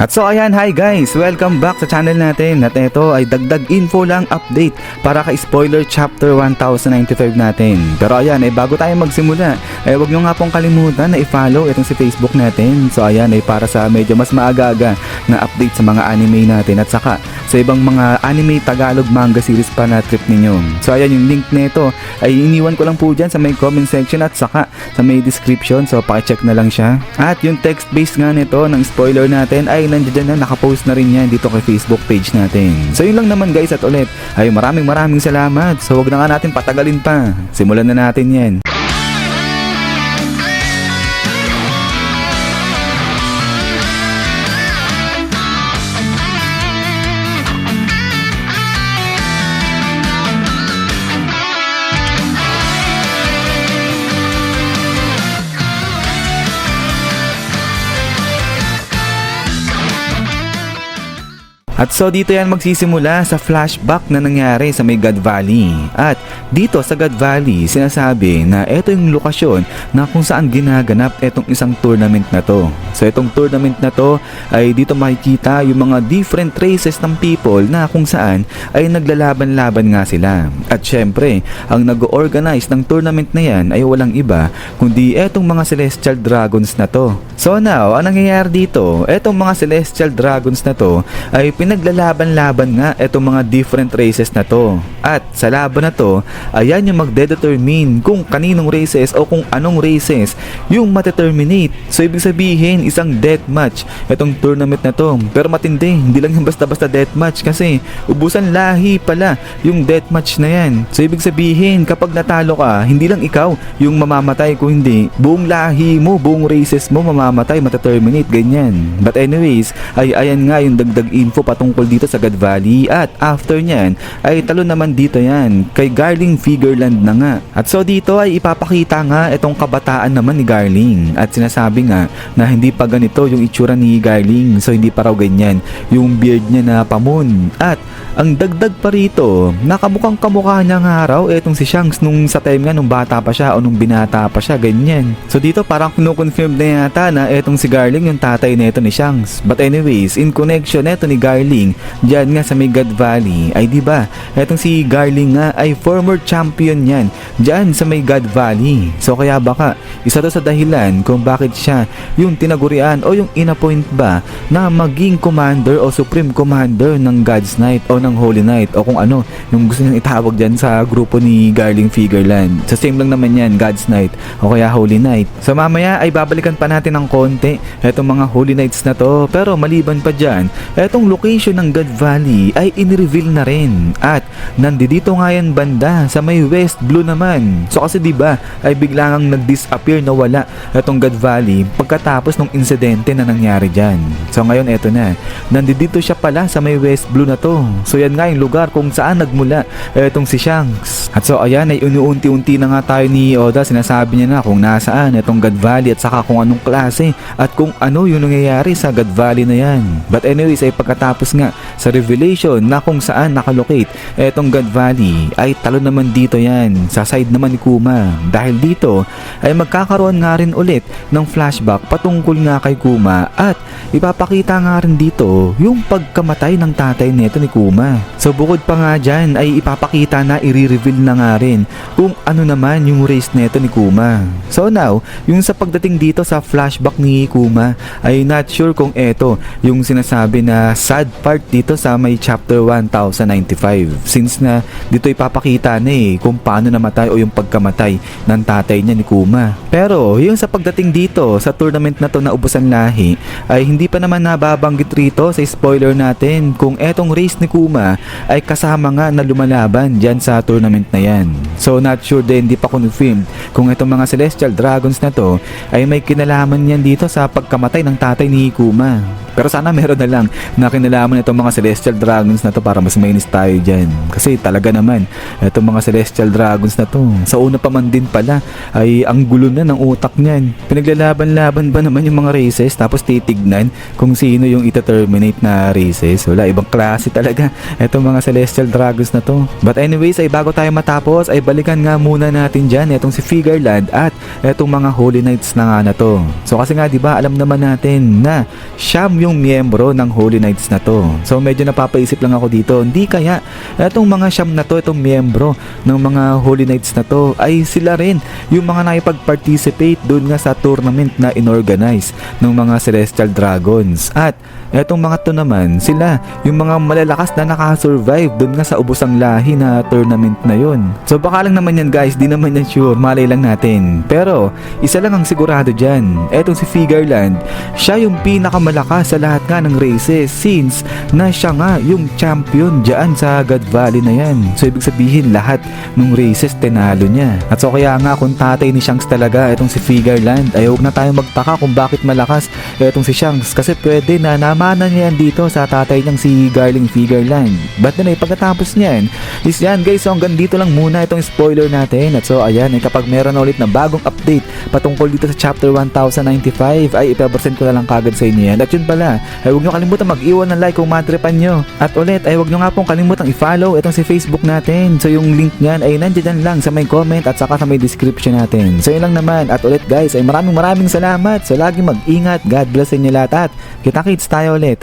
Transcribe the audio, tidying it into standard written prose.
At so ayan, hi guys! Welcome back sa channel natin. At ito ay dagdag info lang update para kay spoiler chapter 1095 natin. Pero ayan, bago tayo magsimula, wag nyo nga pong kalimutan na i-follow itong si Facebook natin. So ayan, para sa medyo mas maaga-aga na update sa mga anime natin at saka sa ibang mga anime Tagalog manga series pa na trip ninyo. So ayan, yung link nito ay iniwan ko lang po dyan sa may comment section at saka sa may description. So pakicheck na lang siya. At yung text base nga nito ng spoiler natin ay nandiyan na, nakapost na rin yan dito kay Facebook page natin. So yun lang naman guys, at ulit ay maraming salamat. So wag na nga natin patagalin pa, simulan na natin yan. At so dito yan magsisimula sa flashback na nangyari sa may God Valley. At dito sa God Valley, sinasabi na ito yung lokasyon na kung saan ginaganap itong isang tournament na to. So itong tournament na to ay dito makikita yung mga different races ng people na kung saan ay naglalaban-laban nga sila. At syempre, ang nag-organize ng tournament na yan ay walang iba kundi etong mga Celestial Dragons na to. So now, ang nangyayari dito, etong mga Celestial Dragons na to ay pinaglalaban-laban nga etong mga different races na to. At sa laban na to, ayan yung magdedetermine kung kaninong races o kung anong races yung mateterminate. So ibig sabihin, isang deathmatch itong tournament na to. Pero matindi, hindi lang yung basta-basta deathmatch kasi ubusan lahi pala yung deathmatch na yan. So ibig sabihin, kapag natalo ka, hindi lang ikaw yung mamamatay, kung hindi buong lahi mo, buong races mo mamamatay, mateterminate, ganyan. But anyways, ay ayan nga yung dagdag info patungkol dito sa God Valley. At after nyan ay talo naman dito yan kay Garling Figureland na nga. At so dito ay ipapakita nga itong kabataan naman ni Garling. At sinasabi nga na hindi pa ganito yung itsura ni Garling. So hindi pa raw ganyan yung beard niya na pamon. At ang dagdag pa rito, nakamukhang kamukha niya nga raw etong si Shanks nung sa time nga nung bata pa siya o nung binata pa siya, ganyan. So dito parang kinukonfirm na yata na etong si Garling yung tatay nito ni Shanks. But anyways, in connection neto ni Garling dyan nga sa may God Valley ay diba etong si Garling nga ay former champion yan dyan sa may God Valley. So kaya baka isa to sa dahilan kung bakit siya yung tinagurian o yung inappoint ba na maging commander o supreme commander ng God's Knight o ng Holy Knight o kung ano yung gusto niyang itawag dyan sa grupo ni Garling Figureland. So same lang naman yan, God's Knight o kaya Holy Knight. So mamaya ay babalikan pa natin ng konti etong mga Holy Knights na to. Pero maliban pa dyan, etong location ng God Valley ay in-reveal na rin. At nandito nga yan banda sa may West Blue naman. So kasi diba ay biglang nag-disappear na wala etong God Valley pagkatapos ng insidente na nangyari dyan. So ngayon eto na, nandito siya pala sa may West Blue na to. So yan nga yung lugar kung saan nagmula etong si Shanks. At so ayan ay unti-unti na nga tayo ni Oda, sinasabi niya na kung nasaan etong God Valley at saka kung anong klase at kung ano yung nangyayari sa God Valley na yan. But anyways ay pagkatapos nga sa revelation na kung saan nakalocate etong God Valley ay talo naman dito yan sa side naman ni Kuma. Dahil dito ay magkakaroon nga rin ulit ng flashback patungkol nga kay Kuma at ipapakita nga rin dito yung pagkamatay ng tatay neto ni Kuma. So bukod pa nga dyan ay ipapakita na i-reveal na nga rin kung ano naman yung race neto ni Kuma. So now, yung sa pagdating dito sa flashback ni Kuma ay not sure kung eto yung sinasabi na sad part dito sa may chapter 1095 since na dito ipapakita na kung paano namatay o yung pagkamatay ng tatay niya ni Kuma. Pero yung sa pagdating dito sa tournament na to na ubusan lahi ay hindi pa naman nababanggit rito sa spoiler natin kung etong race ni Kuma ay kasama nga na lumalaban dyan sa tournament na yan. So not sure din, hindi pa confirmed kung itong mga Celestial Dragons na to ay may kinalaman yan dito sa pagkamatay ng tatay ni Kuma. Pero sana meron na lang na kinalaman pinaglalaman itong mga Celestial Dragons na to para mas mainis tayo dyan. Kasi talaga naman, itong mga Celestial Dragons na to, sa una pa man din pala, ay ang gulo na ng utak niyan. Pinaglalaban-laban ba naman yung mga races tapos titignan kung sino yung ita-terminate na races? Wala, ibang klase talaga itong mga Celestial Dragons na to. But anyways, ay bago tayo matapos, ay balikan nga muna natin dyan itong si Figureland at itong mga Holy Knights na nga na to. So kasi nga diba, alam naman natin na siyam yung miyembro ng Holy Knights na to. So medyo napapaisip lang ako dito, hindi kaya itong mga siyam na to, itong miyembro ng mga Holy Knights na to, ay sila rin yung mga nakipag-participate doon nga sa tournament na inorganize ng mga Celestial Dragons. At etong mga to naman, sila yung mga malalakas na nakasurvive doon nga sa ubusang lahi na tournament na yun. So baka lang naman yan guys, di naman yan sure, malay lang natin. Pero isa lang ang sigurado dyan, etong si Figureland, siya yung pinakamalakas sa lahat nga ng races since na siya nga yung champion dyan sa God Valley na yan. So ibig sabihin lahat ng races tinalo niya. At so kaya nga kung tatay ni Shanks talaga etong si Figureland, ay huwag na tayong magtaka kung bakit malakas etong si Shanks, kasi pwede na namana niya yan dito sa tatay niyang si Garling Figureland. But then ay pagkatapos niyan is yan guys, so hanggang dito lang muna itong spoiler natin. At so ayan, ay kapag meron ulit na bagong update patungkol dito sa chapter 1095 ay ipapresent ko na lang kagad sa inyo yan. At yun pala, ay huwag nyo kalimutan mag-iwan ng like kung matripan nyo. At ulit ay huwag nyo nga pong kalimutan i-follow itong si Facebook natin. So yung link nyan ay nandiyan lang sa may comment at saka sa may description natin. So yun lang naman. At ulit guys, ay maraming salamat. So lagi mag-ingat. God bless sa inyo lahat at kita-kits tayo ulit.